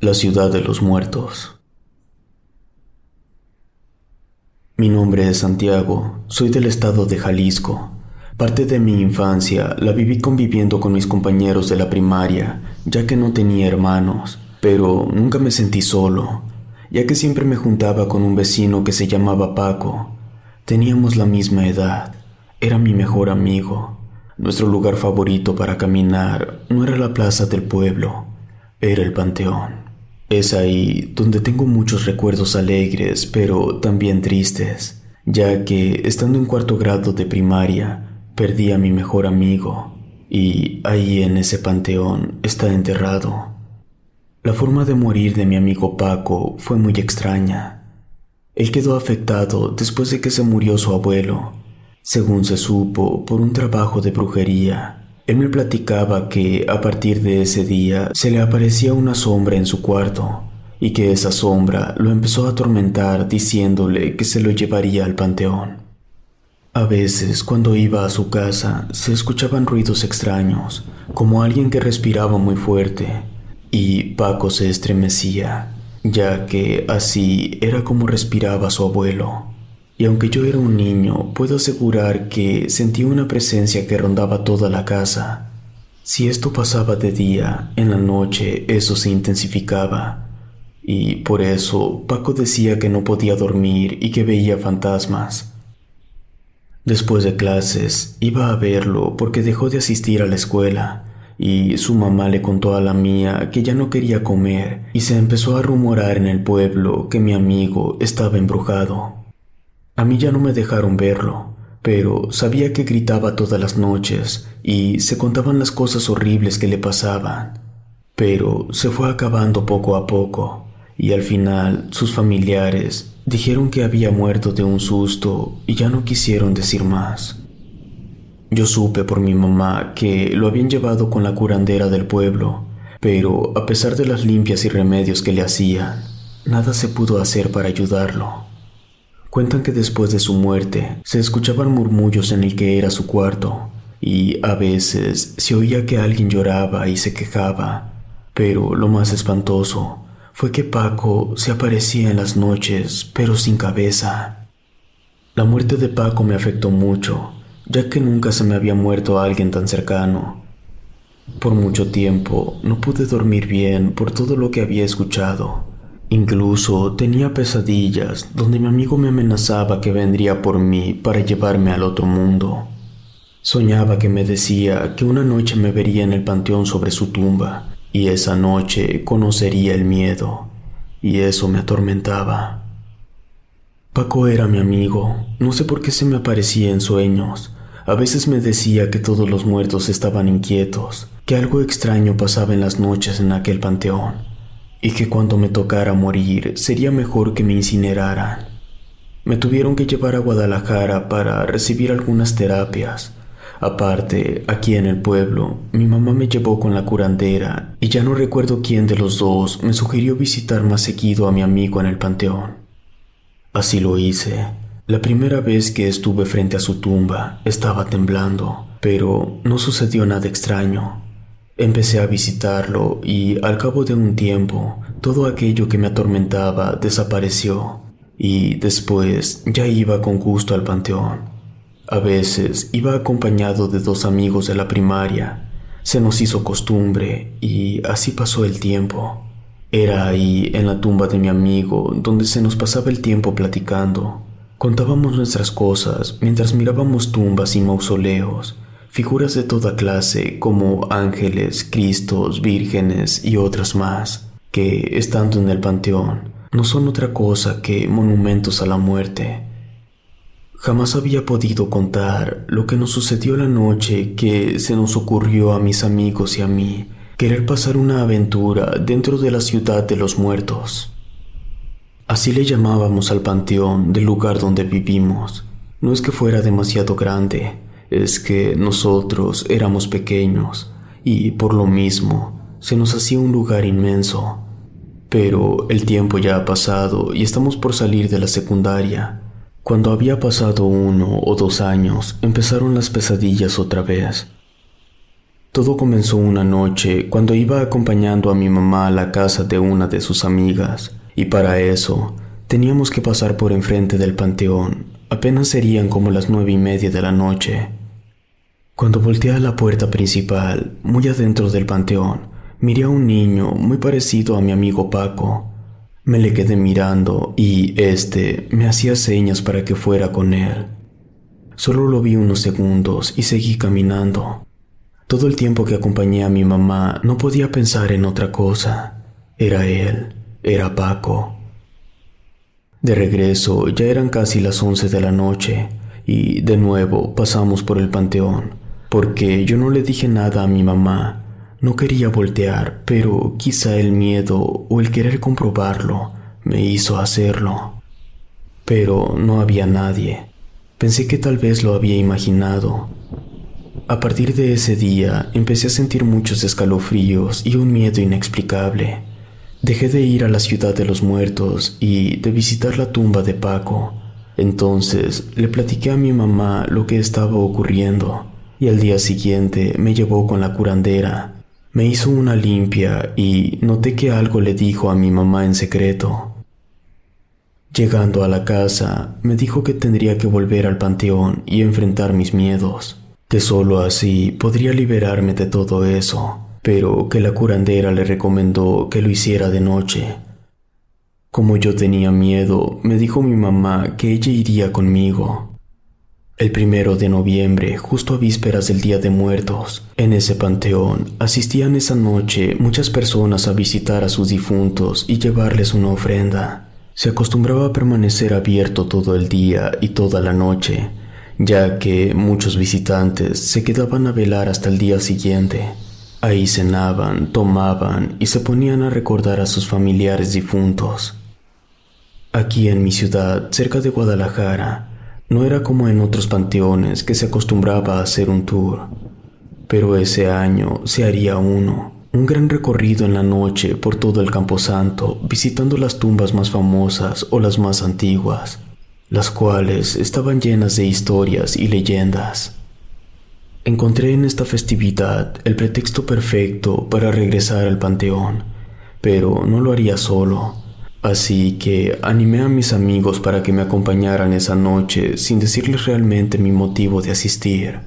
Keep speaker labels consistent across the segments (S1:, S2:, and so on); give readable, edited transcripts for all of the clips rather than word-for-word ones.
S1: La ciudad de los muertos. Mi nombre es Santiago, soy del estado de Jalisco. Parte de mi infancia la viví conviviendo con mis compañeros de la primaria, ya que no tenía hermanos, pero nunca me sentí solo, ya que siempre me juntaba con un vecino que se llamaba Paco. Teníamos la misma edad, era mi mejor amigo. Nuestro lugar favorito para caminar no era la plaza del pueblo, era el panteón. Es ahí donde tengo muchos recuerdos alegres, pero también tristes, ya que estando en cuarto grado de primaria, perdí a mi mejor amigo, y ahí en ese panteón está enterrado. La forma de morir de mi amigo Paco fue muy extraña. Él quedó afectado después de que se murió su abuelo, según se supo, por un trabajo de brujería. Él me platicaba que a partir de ese día se le aparecía una sombra en su cuarto y que esa sombra lo empezó a atormentar diciéndole que se lo llevaría al panteón. A veces, cuando iba a su casa, se escuchaban ruidos extraños, como alguien que respiraba muy fuerte, y Paco se estremecía, ya que así era como respiraba su abuelo. Y aunque yo era un niño, puedo asegurar que sentí una presencia que rondaba toda la casa. Si esto pasaba de día, en la noche eso se intensificaba. Y por eso Paco decía que no podía dormir y que veía fantasmas. Después de clases, iba a verlo porque dejó de asistir a la escuela, y su mamá le contó a la mía que ya no quería comer y se empezó a rumorar en el pueblo que mi amigo estaba embrujado. A mí ya no me dejaron verlo, pero sabía que gritaba todas las noches y se contaban las cosas horribles que le pasaban. Pero se fue acabando poco a poco y al final sus familiares dijeron que había muerto de un susto y ya no quisieron decir más. Yo supe por mi mamá que lo habían llevado con la curandera del pueblo, pero a pesar de las limpias y remedios que le hacían, nada se pudo hacer para ayudarlo. Cuentan que después de su muerte se escuchaban murmullos en el que era su cuarto y a veces se oía que alguien lloraba y se quejaba, pero lo más espantoso fue que Paco se aparecía en las noches pero sin cabeza. La muerte de Paco me afectó mucho, ya que nunca se me había muerto alguien tan cercano. Por mucho tiempo no pude dormir bien por todo lo que había escuchado. Incluso tenía pesadillas donde mi amigo me amenazaba que vendría por mí para llevarme al otro mundo. Soñaba que me decía que una noche me vería en el panteón sobre su tumba y esa noche conocería el miedo, y eso me atormentaba. Paco era mi amigo, no sé por qué se me aparecía en sueños. A veces me decía que todos los muertos estaban inquietos, que algo extraño pasaba en las noches en aquel panteón, y que cuando me tocara morir sería mejor que me incineraran. Me tuvieron que llevar a Guadalajara para recibir algunas terapias. Aparte, aquí en el pueblo, mi mamá me llevó con la curandera y ya no recuerdo quién de los dos me sugirió visitar más seguido a mi amigo en el panteón. Así lo hice. La primera vez que estuve frente a su tumba estaba temblando, pero no sucedió nada extraño. Empecé a visitarlo y al cabo de un tiempo todo aquello que me atormentaba desapareció y después ya iba con gusto al panteón. A veces iba acompañado de 2 amigos de la primaria. Se nos hizo costumbre y así pasó el tiempo. Era ahí en la tumba de mi amigo donde se nos pasaba el tiempo platicando. Contábamos nuestras cosas mientras mirábamos tumbas y mausoleos. Figuras de toda clase como ángeles, cristos, vírgenes y otras más, que, estando en el panteón, no son otra cosa que monumentos a la muerte. Jamás había podido contar lo que nos sucedió la noche que se nos ocurrió a mis amigos y a mí querer pasar una aventura dentro de la ciudad de los muertos. Así le llamábamos al panteón del lugar donde vivimos. No es que fuera demasiado grande, es que nosotros éramos pequeños y por lo mismo se nos hacía un lugar inmenso. Pero el tiempo ya ha pasado y estamos por salir de la secundaria. Cuando había pasado 1 o 2 años, empezaron las pesadillas otra vez. Todo comenzó una noche cuando iba acompañando a mi mamá a la casa de una de sus amigas, y para eso teníamos que pasar por enfrente del panteón. Apenas serían como las 9:30 de la noche. Cuando volteé a la puerta principal, muy adentro del panteón, miré a un niño muy parecido a mi amigo Paco. Me le quedé mirando y me hacía señas para que fuera con él. Solo lo vi unos segundos y seguí caminando. Todo el tiempo que acompañé a mi mamá no podía pensar en otra cosa. Era él, era Paco. De regreso ya eran casi las 11 de la noche y de nuevo pasamos por el panteón, porque yo no le dije nada a mi mamá. No quería voltear, pero quizá el miedo o el querer comprobarlo me hizo hacerlo. Pero no había nadie. Pensé que tal vez lo había imaginado. A partir de ese día empecé a sentir muchos escalofríos y un miedo inexplicable. Dejé de ir a la ciudad de los muertos y de visitar la tumba de Paco. Entonces le platiqué a mi mamá lo que estaba ocurriendo y al día siguiente me llevó con la curandera. Me hizo una limpia y noté que algo le dijo a mi mamá en secreto. Llegando a la casa, me dijo que tendría que volver al panteón y enfrentar mis miedos, que solo así podría liberarme de todo eso, pero que la curandera le recomendó que lo hiciera de noche. Como yo tenía miedo, me dijo mi mamá que ella iría conmigo. El 1 de noviembre, justo a vísperas del Día de Muertos, en ese panteón asistían esa noche muchas personas a visitar a sus difuntos y llevarles una ofrenda. Se acostumbraba a permanecer abierto todo el día y toda la noche, ya que muchos visitantes se quedaban a velar hasta el día siguiente. Ahí cenaban, tomaban y se ponían a recordar a sus familiares difuntos. Aquí en mi ciudad, cerca de Guadalajara, no era como en otros panteones que se acostumbraba a hacer un tour, pero ese año se haría uno. Un gran recorrido en la noche por todo el Camposanto, visitando las tumbas más famosas o las más antiguas, las cuales estaban llenas de historias y leyendas. Encontré en esta festividad el pretexto perfecto para regresar al panteón, pero no lo haría solo, así que animé a mis amigos para que me acompañaran esa noche sin decirles realmente mi motivo de asistir.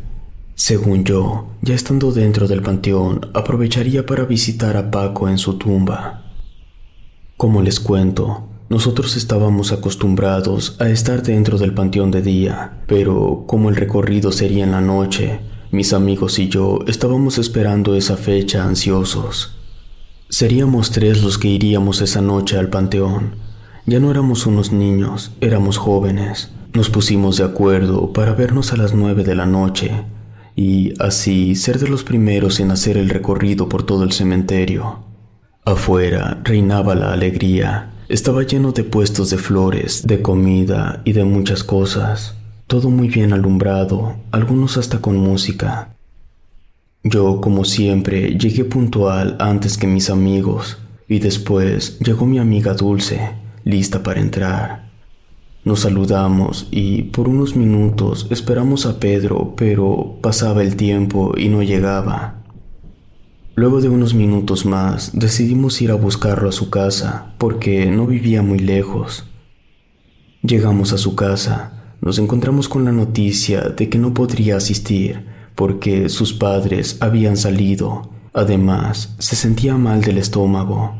S1: Según yo, ya estando dentro del panteón, aprovecharía para visitar a Paco en su tumba. Como les cuento, nosotros estábamos acostumbrados a estar dentro del panteón de día, pero como el recorrido sería en la noche, mis amigos y yo estábamos esperando esa fecha ansiosos. Seríamos 3 los que iríamos esa noche al panteón. Ya no éramos unos niños, éramos jóvenes. Nos pusimos de acuerdo para vernos a las 9 de la noche y así ser de los primeros en hacer el recorrido por todo el cementerio. Afuera reinaba la alegría. Estaba lleno de puestos de flores, de comida y de muchas cosas. Todo muy bien alumbrado, algunos hasta con música. Yo, como siempre, llegué puntual antes que mis amigos, y después llegó mi amiga Dulce, lista para entrar. Nos saludamos y por unos minutos esperamos a Pedro, pero pasaba el tiempo y no llegaba. Luego de unos minutos más, decidimos ir a buscarlo a su casa, porque no vivía muy lejos. Llegamos a su casa, nos encontramos con la noticia de que no podría asistir, porque sus padres habían salido. Además, se sentía mal del estómago.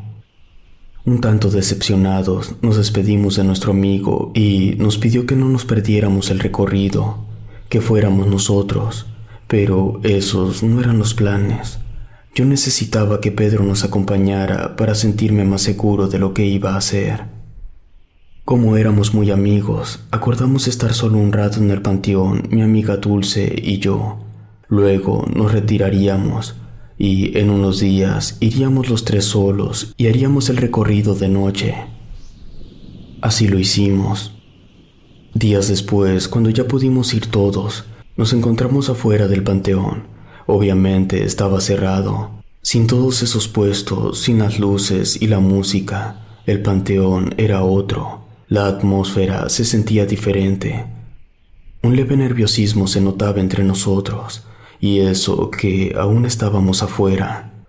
S1: Un tanto decepcionados, nos despedimos de nuestro amigo y nos pidió que no nos perdiéramos el recorrido, que fuéramos nosotros, pero esos no eran los planes. Yo necesitaba que Pedro nos acompañara para sentirme más seguro de lo que iba a hacer. Como éramos muy amigos, acordamos estar solo un rato en el panteón, mi amiga Dulce y yo. Luego nos retiraríamos y en unos días iríamos los 3 solos y haríamos el recorrido de noche. Así lo hicimos. Días después, cuando ya pudimos ir todos, nos encontramos afuera del panteón. Obviamente estaba cerrado, sin todos esos puestos, sin las luces y la música. El panteón era otro. La atmósfera se sentía diferente. Un leve nerviosismo se notaba entre nosotros, y eso que aún estábamos afuera.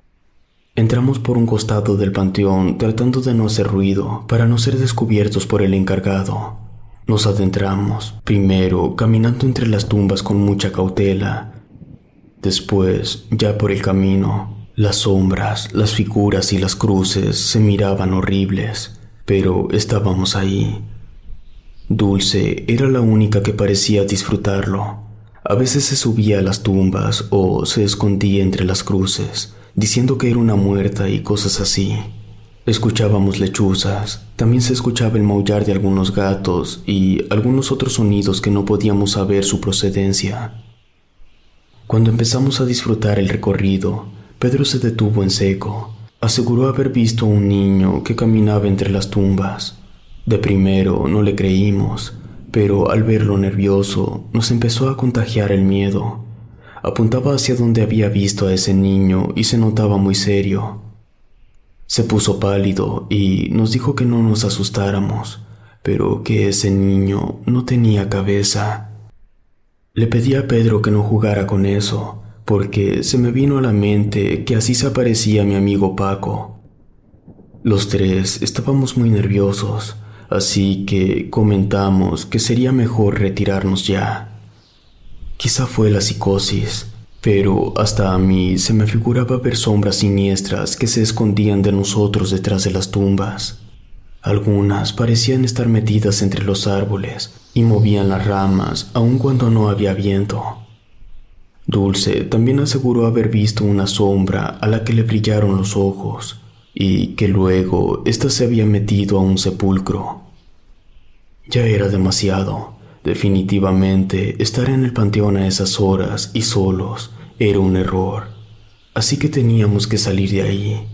S1: Entramos por un costado del panteón tratando de no hacer ruido para no ser descubiertos por el encargado. Nos adentramos, primero caminando entre las tumbas con mucha cautela. Después, ya por el camino, las sombras, las figuras y las cruces se miraban horribles, pero estábamos ahí. Dulce era la única que parecía disfrutarlo. A veces se subía a las tumbas o se escondía entre las cruces, diciendo que era una muerta y cosas así. Escuchábamos lechuzas, también se escuchaba el maullar de algunos gatos y algunos otros sonidos que no podíamos saber su procedencia. Cuando empezamos a disfrutar el recorrido, Pedro se detuvo en seco. Aseguró haber visto a un niño que caminaba entre las tumbas. De primero no le creímos, pero al verlo nervioso nos empezó a contagiar el miedo. Apuntaba hacia donde había visto a ese niño y se notaba muy serio. Se puso pálido y nos dijo que no nos asustáramos, pero que ese niño no tenía cabeza. Le pedí a Pedro que no jugara con eso, porque se me vino a la mente que así se aparecía mi amigo Paco. Los tres estábamos muy nerviosos, así que comentamos que sería mejor retirarnos ya. Quizá fue la psicosis, pero hasta a mí se me figuraba ver sombras siniestras que se escondían de nosotros detrás de las tumbas. Algunas parecían estar metidas entre los árboles y movían las ramas aun cuando no había viento. Dulce también aseguró haber visto una sombra a la que le brillaron los ojos y que luego ésta se había metido a un sepulcro. Ya era demasiado. Definitivamente, estar en el panteón a esas horas y solos era un error, así que teníamos que salir de ahí.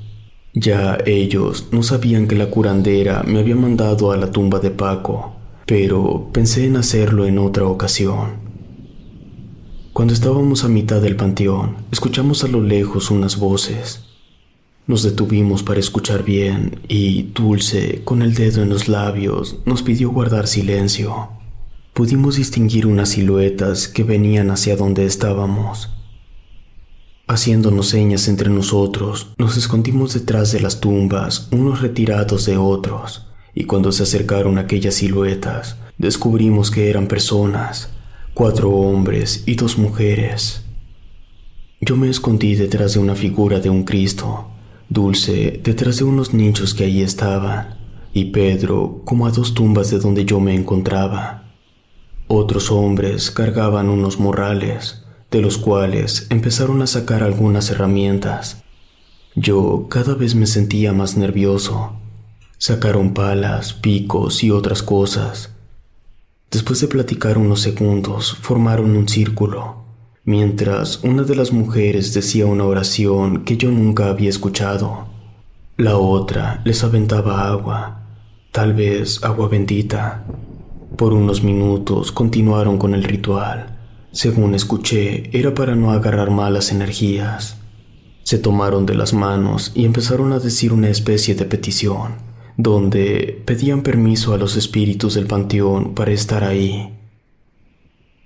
S1: Ya ellos no sabían que la curandera me había mandado a la tumba de Paco, pero pensé en hacerlo en otra ocasión. Cuando estábamos a mitad del panteón, escuchamos a lo lejos unas voces. Nos detuvimos para escuchar bien y Dulce, con el dedo en los labios, nos pidió guardar silencio. Pudimos distinguir unas siluetas que venían hacia donde estábamos. Haciéndonos señas entre nosotros, nos escondimos detrás de las tumbas, unos retirados de otros, y cuando se acercaron aquellas siluetas, descubrimos que eran personas, 4 hombres y 2 mujeres. Yo me escondí detrás de una figura de un Cristo, Dulce detrás de unos nichos que allí estaban, y Pedro como a 2 tumbas de donde yo me encontraba. Otros hombres cargaban unos morrales, de los cuales empezaron a sacar algunas herramientas. Yo cada vez me sentía más nervioso. Sacaron palas, picos y otras cosas. Después de platicar unos segundos, formaron un círculo, mientras una de las mujeres decía una oración que yo nunca había escuchado. La otra les aventaba agua, tal vez agua bendita. Por unos minutos continuaron con el ritual. Según escuché, era para no agarrar malas energías. Se tomaron de las manos y empezaron a decir una especie de petición, donde pedían permiso a los espíritus del panteón para estar ahí.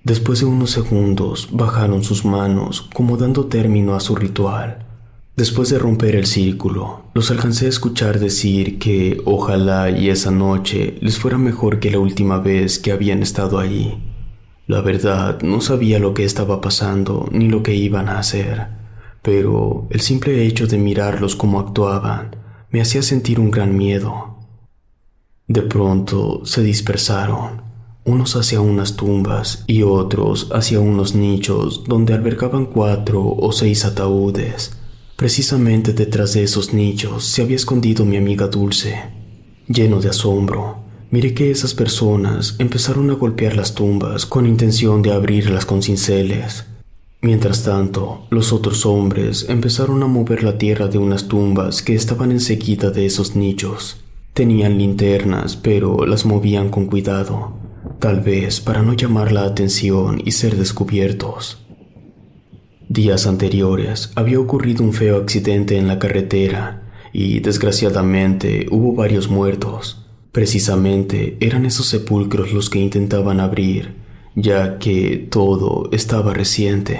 S1: Después de unos segundos, bajaron sus manos como dando término a su ritual. Después de romper el círculo, los alcancé a escuchar decir que ojalá y esa noche les fuera mejor que la última vez que habían estado ahí. La verdad, no sabía lo que estaba pasando ni lo que iban a hacer, pero el simple hecho de mirarlos cómo actuaban me hacía sentir un gran miedo. De pronto se dispersaron, unos hacia unas tumbas y otros hacia unos nichos donde albergaban 4 o 6 ataúdes. Precisamente detrás de esos nichos se había escondido mi amiga Dulce. Lleno de asombro, miré que esas personas empezaron a golpear las tumbas con intención de abrirlas con cinceles. Mientras tanto, los otros hombres empezaron a mover la tierra de unas tumbas que estaban enseguida de esos nichos. Tenían linternas, pero las movían con cuidado, tal vez para no llamar la atención y ser descubiertos. Días anteriores había ocurrido un feo accidente en la carretera y desgraciadamente hubo varios muertos. Precisamente eran esos sepulcros los que intentaban abrir, ya que todo estaba reciente.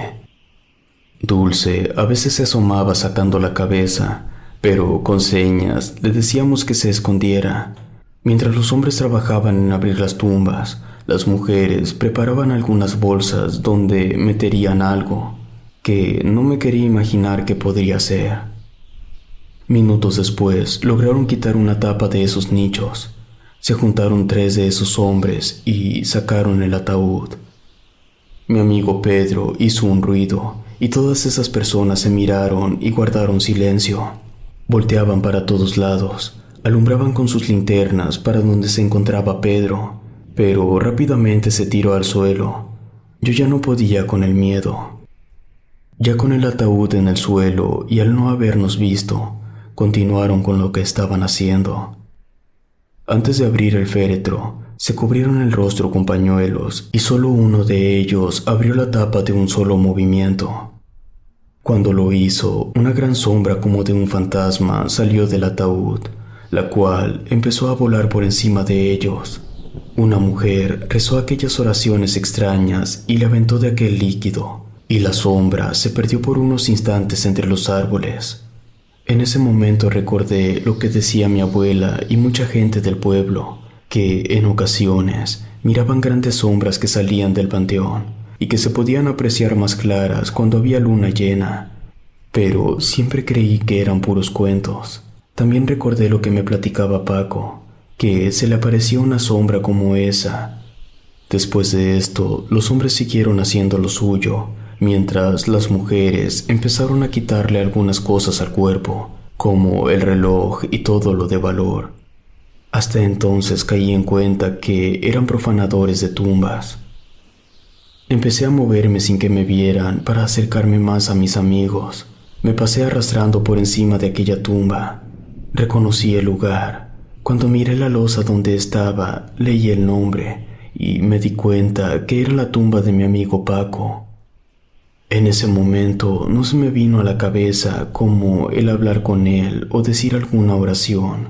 S1: Dulce a veces se asomaba sacando la cabeza, pero con señas le decíamos que se escondiera. Mientras los hombres trabajaban en abrir las tumbas, las mujeres preparaban algunas bolsas donde meterían algo que no me quería imaginar qué podría ser. Minutos después lograron quitar una tapa de esos nichos. Se juntaron 3 de esos hombres y sacaron el ataúd. Mi amigo Pedro hizo un ruido y todas esas personas se miraron y guardaron silencio. Volteaban para todos lados, alumbraban con sus linternas para donde se encontraba Pedro, pero rápidamente se tiró al suelo. Yo ya no podía con el miedo. Ya con el ataúd en el suelo y al no habernos visto, continuaron con lo que estaban haciendo. Antes de abrir el féretro, se cubrieron el rostro con pañuelos y solo uno de ellos abrió la tapa de un solo movimiento. Cuando lo hizo, una gran sombra como de un fantasma salió del ataúd, la cual empezó a volar por encima de ellos. Una mujer rezó aquellas oraciones extrañas y le aventó de aquel líquido, y la sombra se perdió por unos instantes entre los árboles. En ese momento recordé lo que decía mi abuela y mucha gente del pueblo, que en ocasiones miraban grandes sombras que salían del panteón y que se podían apreciar más claras cuando había luna llena, pero siempre creí que eran puros cuentos. También recordé lo que me platicaba Paco, que se le aparecía una sombra como esa. Después de esto, los hombres siguieron haciendo lo suyo, mientras las mujeres empezaron a quitarle algunas cosas al cuerpo, como el reloj y todo lo de valor. Hasta entonces caí en cuenta que eran profanadores de tumbas. Empecé a moverme sin que me vieran para acercarme más a mis amigos. Me pasé arrastrando por encima de aquella tumba. Reconocí el lugar. Cuando miré la losa donde estaba, leí el nombre y me di cuenta que era la tumba de mi amigo Paco. En ese momento no se me vino a la cabeza como el hablar con él o decir alguna oración,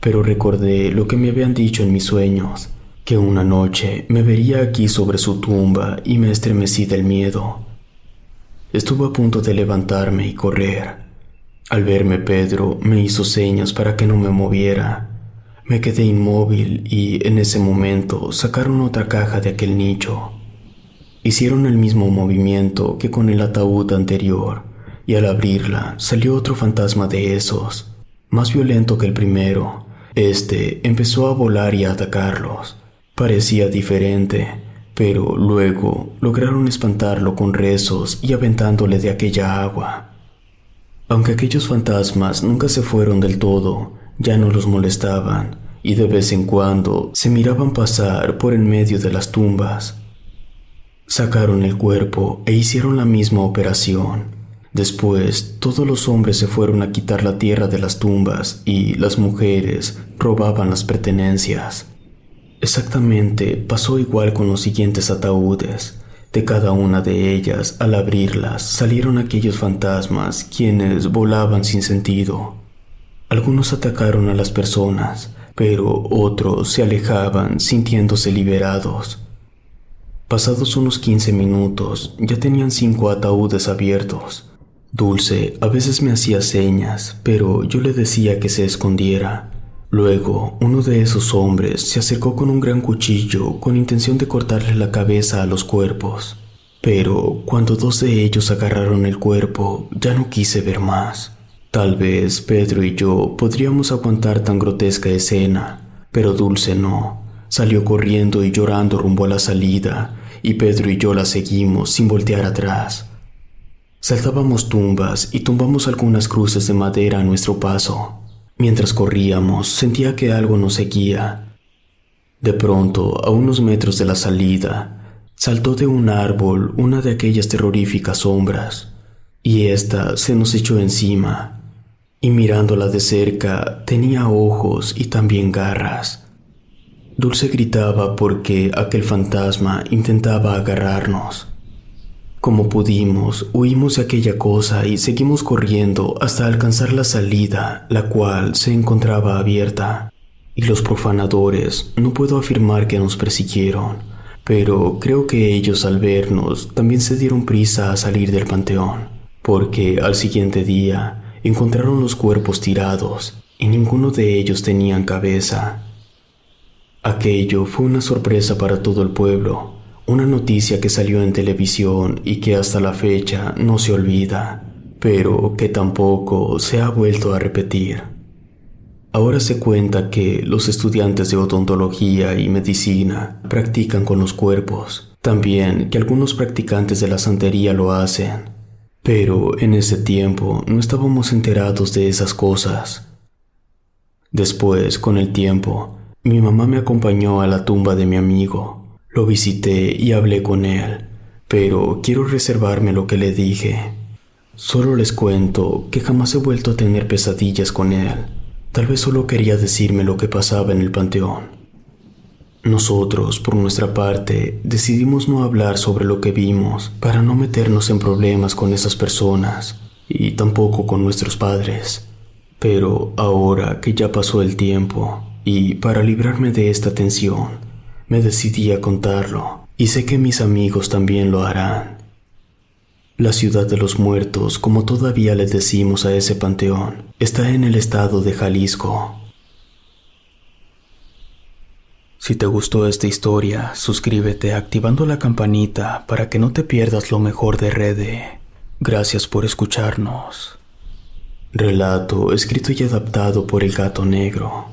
S1: pero recordé lo que me habían dicho en mis sueños, que una noche me vería aquí sobre su tumba y me estremecí del miedo. Estuve a punto de levantarme y correr. Al verme Pedro me hizo señas para que no me moviera. Me quedé inmóvil y en ese momento sacaron otra caja de aquel nicho. Hicieron el mismo movimiento que con el ataúd anterior y al abrirla salió otro fantasma de esos, más violento que el primero. Este empezó a volar y a atacarlos. Parecía diferente, pero luego lograron espantarlo con rezos y aventándole de aquella agua. Aunque aquellos fantasmas nunca se fueron del todo, ya no los molestaban y de vez en cuando se miraban pasar por en medio de las tumbas. Sacaron el cuerpo e hicieron la misma operación. Después, todos los hombres se fueron a quitar la tierra de las tumbas y las mujeres robaban las pertenencias. Exactamente pasó igual con los siguientes ataúdes. De cada una de ellas, al abrirlas, salieron aquellos fantasmas quienes volaban sin sentido. Algunos atacaron a las personas, pero otros se alejaban sintiéndose liberados. Pasados unos 15 minutos, ya tenían 5 ataúdes abiertos. Dulce a veces me hacía señas, pero yo le decía que se escondiera. Luego, uno de esos hombres se acercó con un gran cuchillo con intención de cortarle la cabeza a los cuerpos. Pero cuando 2 de ellos agarraron el cuerpo, ya no quise ver más. Tal vez Pedro y yo podríamos aguantar tan grotesca escena, pero Dulce no. Salió corriendo y llorando rumbo a la salida, y Pedro y yo la seguimos sin voltear atrás. Saltábamos tumbas y tumbamos algunas cruces de madera a nuestro paso. Mientras corríamos, sentía que algo nos seguía. De pronto, a unos metros de la salida, saltó de un árbol una de aquellas terroríficas sombras, y ésta se nos echó encima, y mirándola de cerca, tenía ojos y también garras. Dulce gritaba porque aquel fantasma intentaba agarrarnos. Como pudimos, huimos de aquella cosa y seguimos corriendo hasta alcanzar la salida, la cual se encontraba abierta. Y los profanadores, no puedo afirmar que nos persiguieron, pero creo que ellos al vernos también se dieron prisa a salir del panteón. porque al siguiente día encontraron los cuerpos tirados y ninguno de ellos tenían cabeza. Aquello fue una sorpresa para todo el pueblo, una noticia que salió en televisión y que hasta la fecha no se olvida, pero que tampoco se ha vuelto a repetir. Ahora se cuenta que los estudiantes de odontología y medicina practican con los cuerpos, también que algunos practicantes de la santería lo hacen, pero en ese tiempo no estábamos enterados de esas cosas. Después, con el tiempo, mi mamá me acompañó a la tumba de mi amigo. Lo visité y hablé con él, pero quiero reservarme lo que le dije. Solo les cuento que jamás he vuelto a tener pesadillas con él. Tal vez solo quería decirme lo que pasaba en el panteón. Nosotros, por nuestra parte, decidimos no hablar sobre lo que vimos para no meternos en problemas con esas personas y tampoco con nuestros padres. Pero ahora que ya pasó el tiempo y para librarme de esta tensión, me decidí a contarlo y sé que mis amigos también lo harán. La ciudad de los muertos, como todavía le decimos a ese panteón, está en el estado de Jalisco. Si te gustó esta historia, suscríbete activando la campanita para que no te pierdas lo mejor de Rede. Gracias por escucharnos. Relato escrito y adaptado por El Gato Negro.